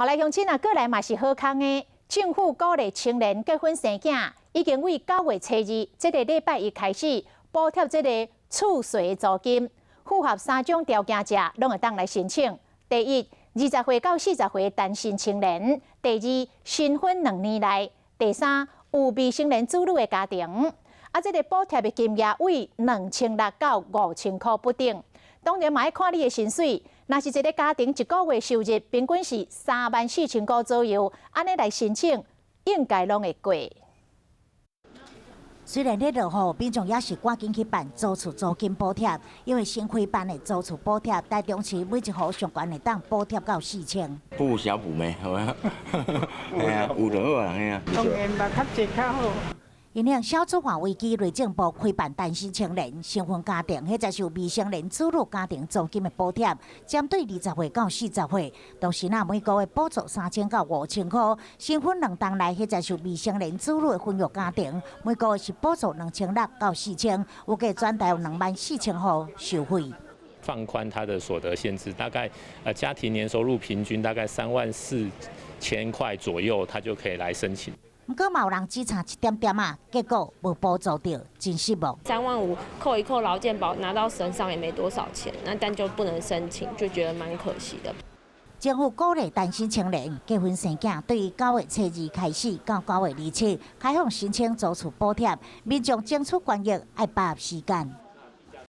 后来乡亲啊，过来嘛是好康的。政府鼓励青年结婚生囝，已经为9月初2这个礼拜一开始补贴这个厝税租金，符合3种条件者，拢会当来申请。第一，20岁到40岁单身青年；第二，新婚2年内；第三，有未成年子女的家庭。这个补贴的金额为2600到5000块不等。当然嘛，要看你的薪水。若是一个家庭一个月收入平均是34000块左右，安尼来申请应该拢会过。虽然咧落雨，民众也是赶紧去办租厝租金补贴，因为新开办的租厝补贴，台中市每一户上悬会当补贴到4000。补小补咩，好啊，哎呀，有就好啊，哎呀。当然嘛，较济较好。因应消除化危机，内政部开办单身青年、新婚家庭，或者是未成年子女家庭租金的补贴，针对20岁到40岁，同时每个月补助3000到5000块；新婚2档内或者是未成年子女的婚育家庭，每个月是补助2600到4000，有计全台有24000户受惠。放宽他的所得限制，大概家庭年收入平均大概34000块左右，他就可以来申请。不过嘛有人只差一点点啊，结果无补助到，真失望。35000扣一扣劳健保，拿到身上也没多少钱，但就不能申请，就觉得蛮可惜的。政府鼓励单身青年结婚生囝，对于9月初2开始到9月27开放申请租厝补贴，民众争取权益要把握时间。